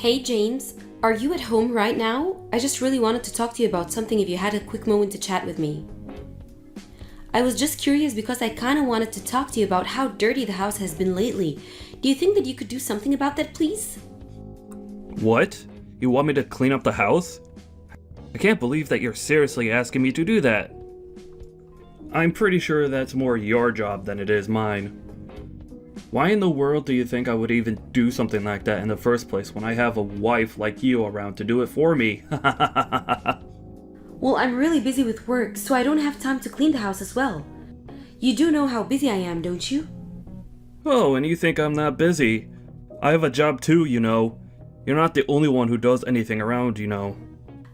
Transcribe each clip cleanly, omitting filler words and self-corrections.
Hey James, are you at home right now? I just really wanted to talk to you about something if you had a quick moment to chat with me. I was just curious because I kind of wanted to talk to you about how dirty the house has been lately. Do you think that you could do something about that, please? What? You want me to clean up the house? I can't believe that you're seriously asking me to do that. I'm pretty sure that's more your job than it is mine. Why in the world do you think I would even do something like that in the first place when I have a wife like you around to do it for me? Well, I'm really busy with work, so I don't have time to clean the house as well. You do know how busy I am, don't you? Oh, and you think I'm not busy? I have a job too, you know. You're not the only one who does anything around, you know.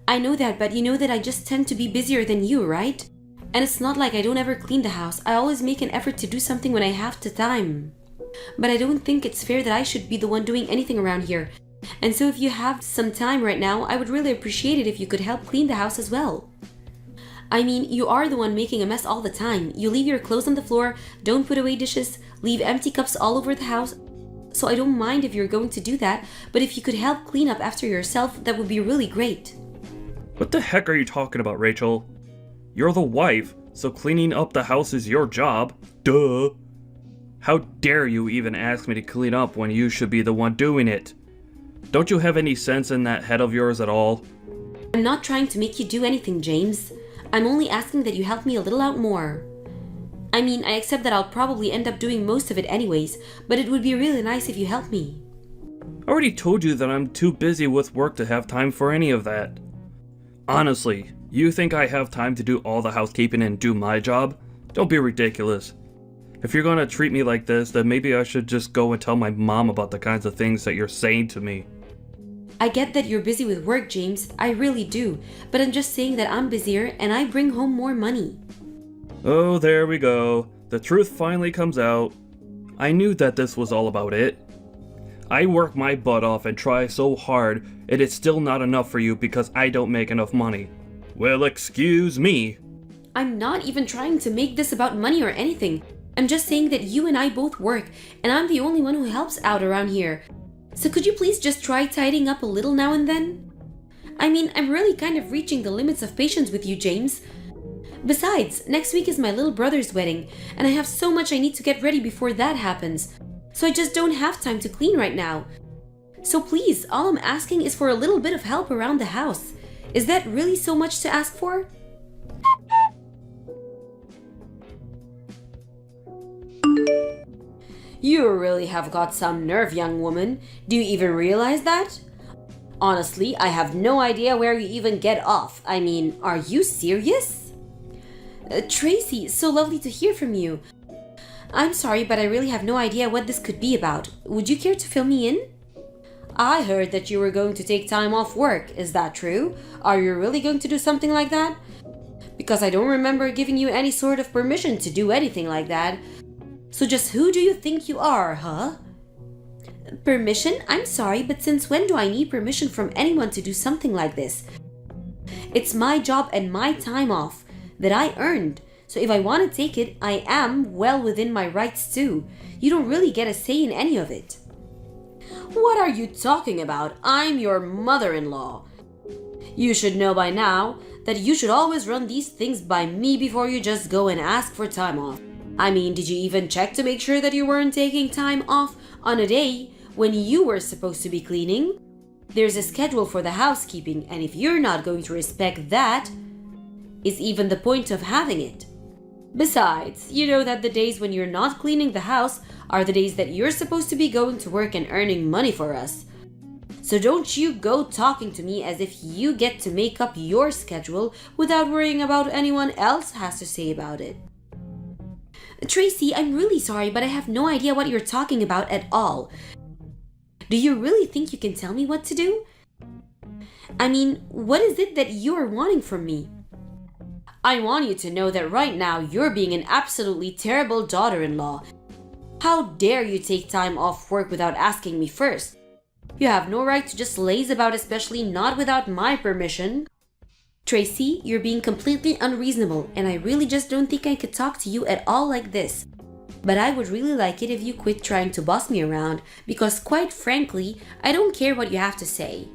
I know that, but you know that I just tend to be busier than you, right? And it's not like I don't ever clean the house. I always make an effort to do something when I have the time. But I don't think it's fair that I should be the one doing anything around here. And so if you have some time right now, I would really appreciate it if you could help clean the house as well. I mean, you are the one making a mess all the time. You leave your clothes on the floor, don't put away dishes, leave empty cups all over the house. So I don't mind if you're going to do that, but if you could help clean up after yourself, that would be really great. What the heck are you talking about, Rachel? You're the wife, so cleaning up the house is your job. Duh. How dare you even ask me to clean up when you should be the one doing it? Don't you have any sense in that head of yours at all? I'm not trying to make you do anything, James. I'm only asking that you help me a little out more. I mean, I accept that I'll probably end up doing most of it anyways, but it would be really nice if you help me. I already told you that I'm too busy with work to have time for any of that. Honestly, you think I have time to do all the housekeeping and do my job? Don't be ridiculous. If you're gonna treat me like this, then maybe I should just go and tell my mom about the kinds of things that you're saying to me. I get that you're busy with work, James. I really do. But I'm just saying that I'm busier and I bring home more money. Oh, there we go. The truth finally comes out. I knew that this was all about it. I work my butt off and try so hard, and it's still not enough for you because I don't make enough money. Well, excuse me. I'm not even trying to make this about money or anything. I'm just saying that you and I both work, and I'm the only one who helps out around here. So could you please just try tidying up a little now and then? I mean, I'm really kind of reaching the limits of patience with you, James. Besides, next week is my little brother's wedding, and I have so much I need to get ready before that happens. So I just don't have time to clean right now. So please, all I'm asking is for a little bit of help around the house. Is that really so much to ask for? You really have got some nerve, young woman. Do you even realize that? Honestly, I have no idea where you even get off. I mean, are you serious? Tracy, so lovely to hear from you. I'm sorry, but I really have no idea what this could be about. Would you care to fill me in? I heard that you were going to take time off work. Is that true? Are you really going to do something like that? Because I don't remember giving you any sort of permission to do anything like that. So just who do you think you are, huh? Permission? I'm sorry, but since when do I need permission from anyone to do something like this? It's my job and my time off that I earned. So if I want to take it, I am well within my rights too. You don't really get a say in any of it. What are you talking about? I'm your mother-in-law. You should know by now that you should always run these things by me before you just go and ask for time off. I mean, did you even check to make sure that you weren't taking time off on a day when you were supposed to be cleaning? There's a schedule for the housekeeping, and if you're not going to respect that, is even the point of having it? Besides, you know that the days when you're not cleaning the house are the days that you're supposed to be going to work and earning money for us. So don't you go talking to me as if you get to make up your schedule without worrying about anyone else has to say about it. Tracy, I'm really sorry, but I have no idea what you're talking about at all. Do you really think you can tell me what to do? I mean, what is it that you are wanting from me? I want you to know that right now you're being an absolutely terrible daughter-in-law. How dare you take time off work without asking me first? You have no right to just laze about, especially not without my permission. Tracy, you're being completely unreasonable, and I really just don't think I could talk to you at all like this. But I would really like it if you quit trying to boss me around, because quite frankly, I don't care what you have to say.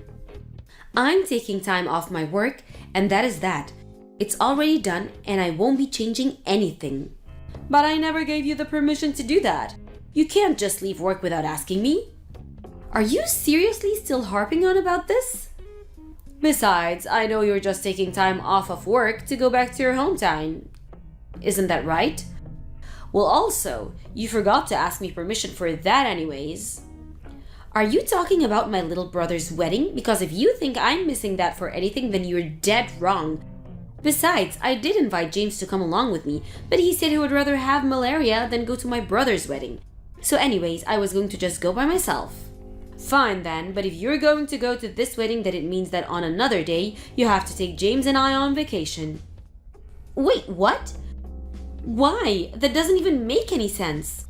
I'm taking time off my work, and that is that. It's already done, and I won't be changing anything. But I never gave you the permission to do that. You can't just leave work without asking me. Are you seriously still harping on about this? Besides, I know you're just taking time off of work to go back to your hometown. Isn't that right? Well, also, you forgot to ask me permission for that anyways. Are you talking about my little brother's wedding? Because if you think I'm missing that for anything, then you're dead wrong. Besides, I did invite James to come along with me, but he said he would rather have malaria than go to my brother's wedding. So anyways, I was going to just go by myself. Fine then, but if you're going to go to this wedding, then it means that on another day, you have to take James and I on vacation. Wait, what? Why? That doesn't even make any sense.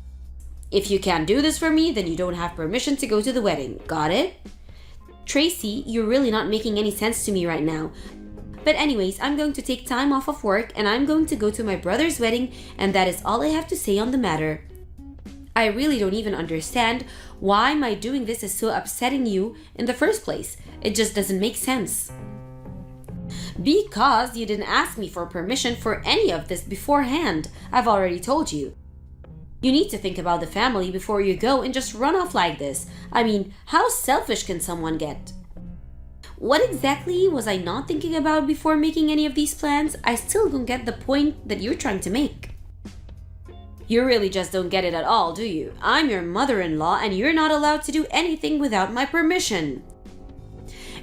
If you can't do this for me, then you don't have permission to go to the wedding. Got it? Tracy, you're really not making any sense to me right now. But anyways, I'm going to take time off of work and I'm going to go to my brother's wedding, and that is all I have to say on the matter. I really don't even understand why my doing this is so upsetting you in the first place. It just doesn't make sense. Because you didn't ask me for permission for any of this beforehand. I've already told you. You need to think about the family before you go and just run off like this. I mean, how selfish can someone get? What exactly was I not thinking about before making any of these plans? I still don't get the point that you're trying to make. You really just don't get it at all, do you? I'm your mother-in-law and you're not allowed to do anything without my permission.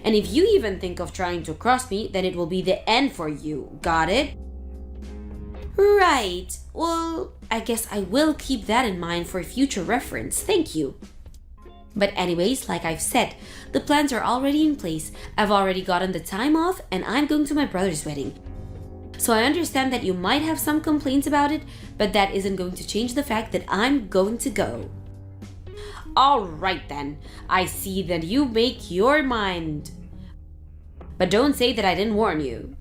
And if you even think of trying to cross me, then it will be the end for you. Got it? Right. Well, I guess I will keep that in mind for future reference. Thank you. But anyways, like I've said, the plans are already in place. I've already gotten the time off and I'm going to my brother's wedding. So I understand that you might have some complaints about it, but that isn't going to change the fact that I'm going to go. Alright then, I see that you make your mind. But don't say that I didn't warn you.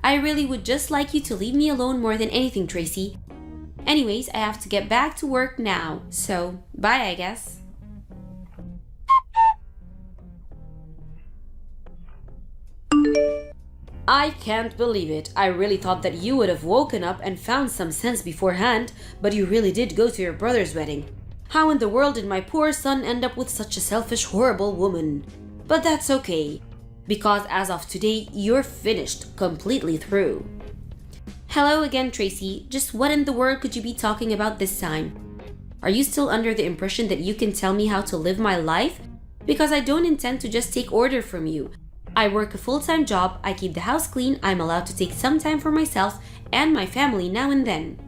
I really would just like you to leave me alone more than anything, Tracy. Anyways, I have to get back to work now, so bye, I guess. I can't believe it. I really thought that you would have woken up and found some sense beforehand, but you really did go to your brother's wedding. How in the world did my poor son end up with such a selfish, horrible woman? But that's okay, because as of today, you're finished, completely through. Hello again, Tracy. Just what in the world could you be talking about this time? Are you still under the impression that you can tell me how to live my life? Because I don't intend to just take order from you. I work a full-time job, I keep the house clean, I'm allowed to take some time for myself and my family now and then.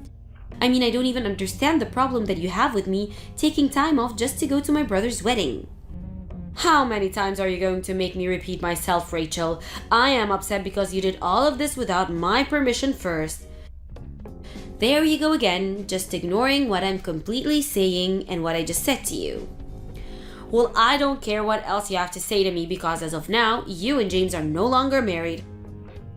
I mean, I don't even understand the problem that you have with me taking time off just to go to my brother's wedding. How many times are you going to make me repeat myself, Rachel? I am upset because you did all of this without my permission first. There you go again, just ignoring what I'm completely saying and what I just said to you. Well, I don't care what else you have to say to me because as of now, you and James are no longer married.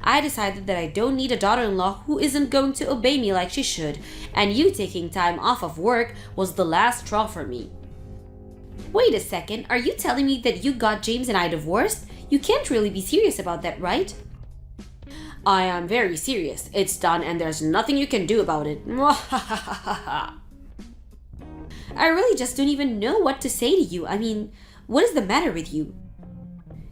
I decided that I don't need a daughter-in-law who isn't going to obey me like she should, and you taking time off of work was the last straw for me. Wait a second, are you telling me that you got James and I divorced? You can't really be serious about that, right? I am very serious. It's done and there's nothing you can do about it. I really just don't even know what to say to you. I mean, what is the matter with you?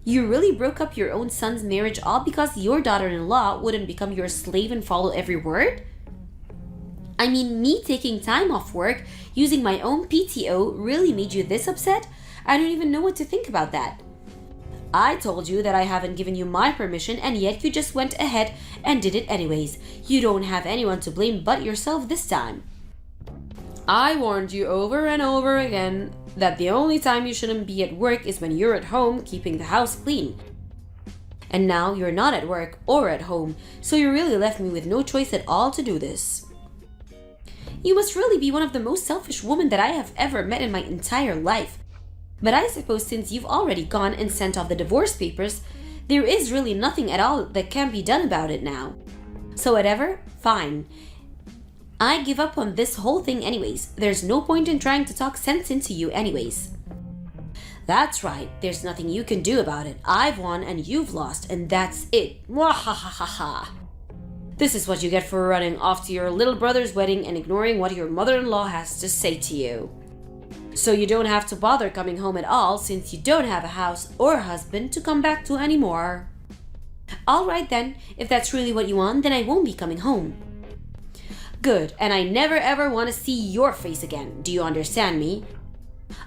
You really broke up your own son's marriage all because your daughter-in-law wouldn't become your slave and follow every word? I mean, me taking time off work, using my own PTO, really made you this upset? I don't even know what to think about that. I told you that I haven't given you my permission and yet you just went ahead and did it anyways. You don't have anyone to blame but yourself this time. I warned you over and over again that the only time you shouldn't be at work is when you're at home keeping the house clean. And now you're not at work or at home, so you really left me with no choice at all to do this. You must really be one of the most selfish women that I have ever met in my entire life. But I suppose since you've already gone and sent off the divorce papers, there is really nothing at all that can be done about it now. So whatever, fine. I give up on this whole thing anyways. There's no point in trying to talk sense into you anyways. That's right, there's nothing you can do about it. I've won and you've lost, and that's it. Mwahahaha. This is what you get for running off to your little brother's wedding and ignoring what your mother-in-law has to say to you. So you don't have to bother coming home at all since you don't have a house or husband to come back to anymore. Alright then, if that's really what you want, then I won't be coming home. Good, and I never ever want to see your face again. Do you understand me?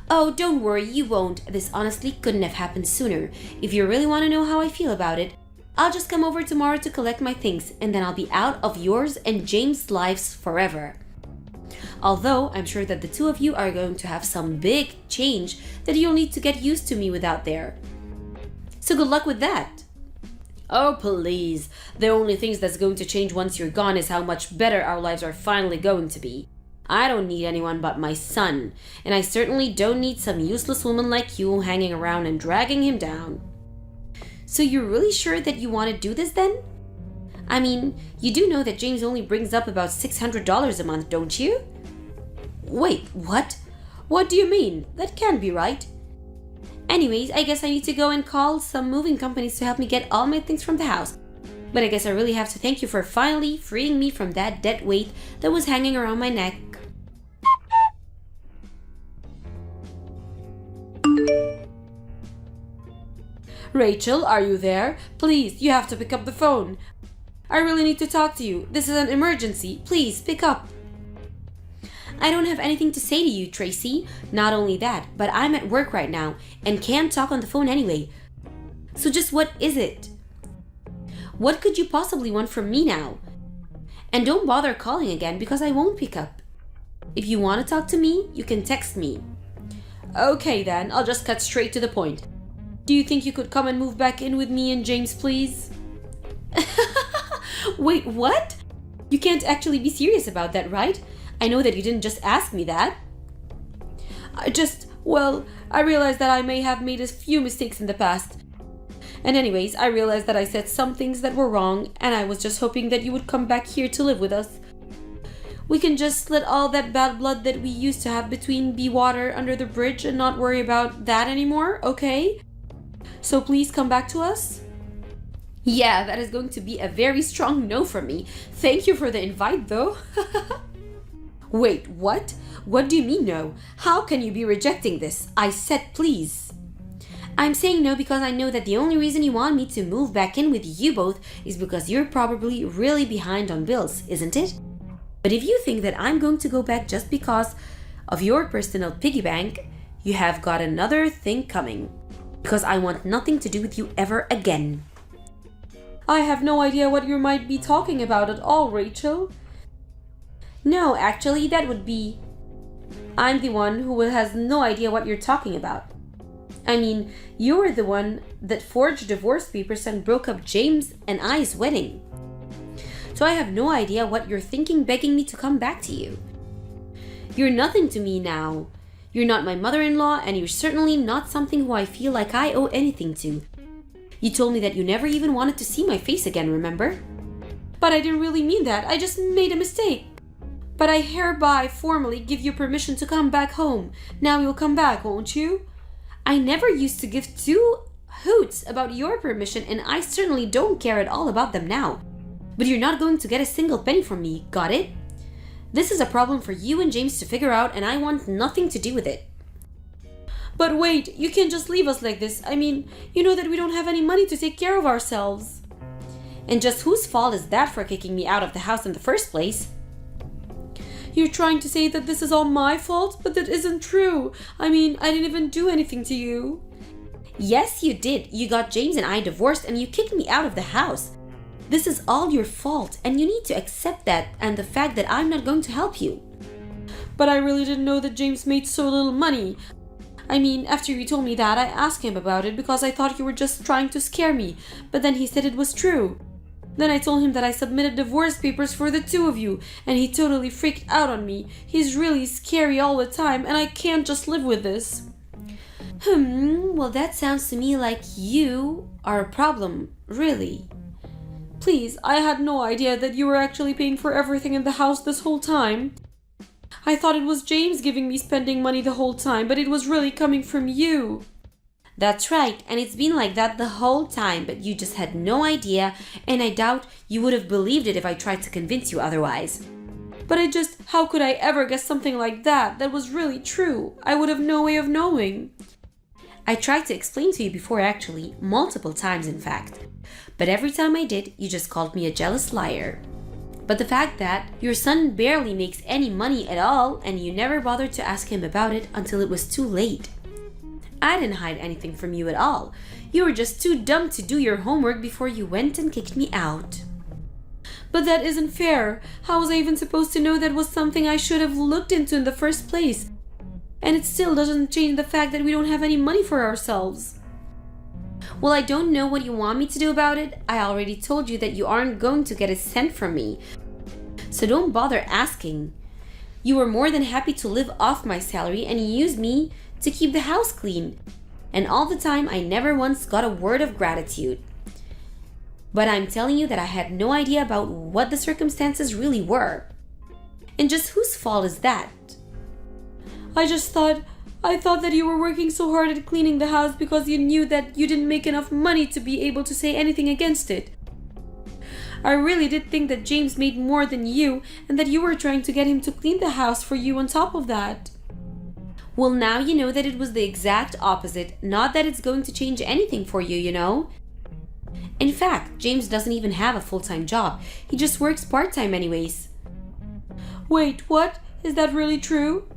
Oh, don't worry, you won't. This honestly couldn't have happened sooner. If you really want to know how I feel about it, I'll just come over tomorrow to collect my things, and then I'll be out of yours and James' lives forever. Although I'm sure that the two of you are going to have some big change that you'll need to get used to me without there. So good luck with that. Oh, please. The only things that's going to change once you're gone is how much better our lives are finally going to be. I don't need anyone but my son, and I certainly don't need some useless woman like you hanging around and dragging him down. So you're really sure that you want to do this then? I mean, you do know that James only brings up about $600 a month, don't you? Wait, what? What do you mean? That can't be right. Anyways, I guess I need to go and call some moving companies to help me get all my things from the house. But I guess I really have to thank you for finally freeing me from that dead weight that was hanging around my neck. Rachel, are you there? Please, you have to pick up the phone. I really need to talk to you. This is an emergency. Please, pick up. I don't have anything to say to you, Tracy. Not only that, but I'm at work right now and can't talk on the phone anyway. So just what is it? What could you possibly want from me now? And don't bother calling again because I won't pick up. If you want to talk to me, you can text me. Okay then, I'll just cut straight to the point. Do you think you could come and move back in with me and James, please? Wait, what? You can't actually be serious about that, right? I know that you didn't just ask me that. I realized that I may have made a few mistakes in the past. And anyways, I realized that I said some things that were wrong, and I was just hoping that you would come back here to live with us. We can just let all that bad blood that we used to have between be water under the bridge and not worry about that anymore, okay? So please come back to us? Yeah, that is going to be a very strong no from me. Thank you for the invite, though. Wait, what? What do you mean no? How can you be rejecting this? I said please. I'm saying no because I know that the only reason you want me to move back in with you both is because you're probably really behind on bills, isn't it? But if you think that I'm going to go back just because of your personal piggy bank, you have got another thing coming. Because I want nothing to do with you ever again. I have no idea what you might be talking about at all, Rachel. No, actually, that would be... I'm the one who has no idea what you're talking about. I mean, you were the one that forged divorce papers and broke up James and I's wedding. So I have no idea what you're thinking begging me to come back to you. You're nothing to me now. You're not my mother-in-law, and you're certainly not something who I feel like I owe anything to. You told me that you never even wanted to see my face again, remember? But I didn't really mean that. I just made a mistake. But I hereby formally give you permission to come back home. Now you'll come back, won't you? I never used to give two hoots about your permission, and I certainly don't care at all about them now. But you're not going to get a single penny from me, got it? This is a problem for you and James to figure out, and I want nothing to do with it. But wait, you can't just leave us like this. I mean, you know that we don't have any money to take care of ourselves. And just whose fault is that for kicking me out of the house in the first place? You're trying to say that this is all my fault, but that isn't true. I mean, I didn't even do anything to you. Yes, you did. You got James and I divorced and you kicked me out of the house. This is all your fault, and you need to accept that and the fact that I'm not going to help you. But I really didn't know that James made so little money. I mean, after you told me that, I asked him about it because I thought you were just trying to scare me, but then he said it was true. Then I told him that I submitted divorce papers for the two of you, and he totally freaked out on me. He's really scary all the time, and I can't just live with this. Well, that sounds to me like you are a problem, really. Please, I had no idea that you were actually paying for everything in the house this whole time. I thought it was James giving me spending money the whole time, but it was really coming from you. That's right, and it's been like that the whole time, but you just had no idea, and I doubt you would have believed it if I tried to convince you otherwise. But how could I ever guess something like that? That was really true. I would have no way of knowing. I tried to explain to you before actually, multiple times in fact. But every time I did, you just called me a jealous liar. But the fact that your son barely makes any money at all and you never bothered to ask him about it until it was too late. I didn't hide anything from you at all. You were just too dumb to do your homework before you went and kicked me out. But that isn't fair. How was I even supposed to know that was something I should have looked into in the first place? And it still doesn't change the fact that we don't have any money for ourselves. Well, I don't know what you want me to do about it. I already told you that you aren't going to get a cent from me. So don't bother asking. You were more than happy to live off my salary and use me to keep the house clean. And all the time, I never once got a word of gratitude. But I'm telling you that I had no idea about what the circumstances really were. And just whose fault is that? I thought that you were working so hard at cleaning the house because you knew that you didn't make enough money to be able to say anything against it. I really did think that James made more than you and that you were trying to get him to clean the house for you on top of that. Well, now you know that it was the exact opposite, not that it's going to change anything for you, you know? In fact, James doesn't even have a full-time job. He just works part-time anyways. Wait, what? Is that really true?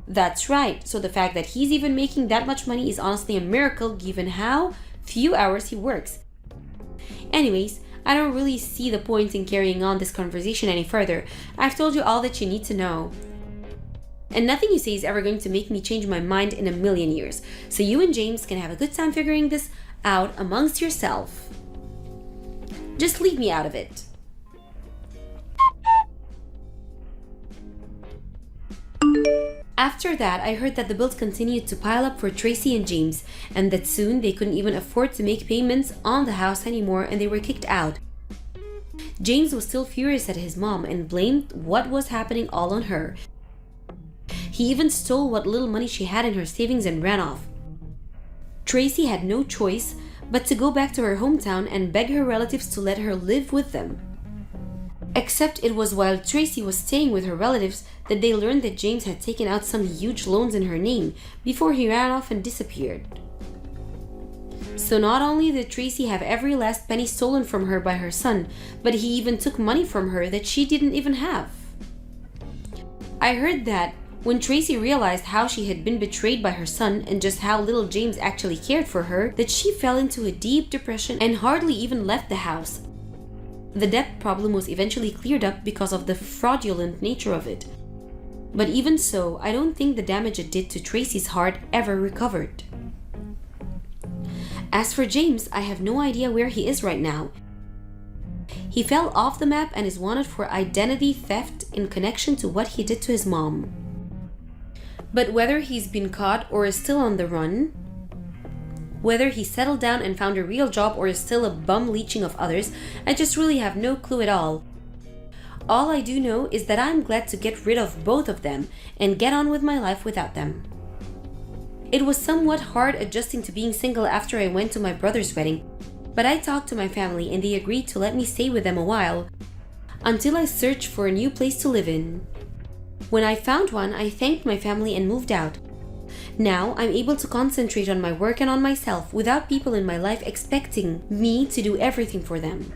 That's right. So the fact that he's even making that much money is honestly a miracle given how few hours he works. Anyways, I don't really see the point in carrying on this conversation any further. I've told you all that you need to know. And nothing you say is ever going to make me change my mind in a million years. So you and James can have a good time figuring this out amongst yourself. Just leave me out of it. After that, I heard that the bills continued to pile up for Tracy and James, and that soon they couldn't even afford to make payments on the house anymore and they were kicked out. James was still furious at his mom and blamed what was happening all on her. He even stole what little money she had in her savings and ran off. Tracy had no choice but to go back to her hometown and beg her relatives to let her live with them. Except it was while Tracy was staying with her relatives that they learned that James had taken out some huge loans in her name before he ran off and disappeared. So not only did Tracy have every last penny stolen from her by her son, but he even took money from her that she didn't even have. I heard that when Tracy realized how she had been betrayed by her son and just how little James actually cared for her, that she fell into a deep depression and hardly even left the house. The debt problem was eventually cleared up because of the fraudulent nature of it. But even so, I don't think the damage it did to Tracy's heart ever recovered. As for James, I have no idea where he is right now. He fell off the map and is wanted for identity theft in connection to what he did to his mom. But whether he's been caught or is still on the run, whether he settled down and found a real job or is still a bum leeching of others, I just really have no clue at all. All I do know is that I'm glad to get rid of both of them and get on with my life without them. It was somewhat hard adjusting to being single after I went to my brother's wedding, but I talked to my family and they agreed to let me stay with them a while, until I searched for a new place to live in. When I found one, I thanked my family and moved out. Now I'm able to concentrate on my work and on myself without people in my life expecting me to do everything for them.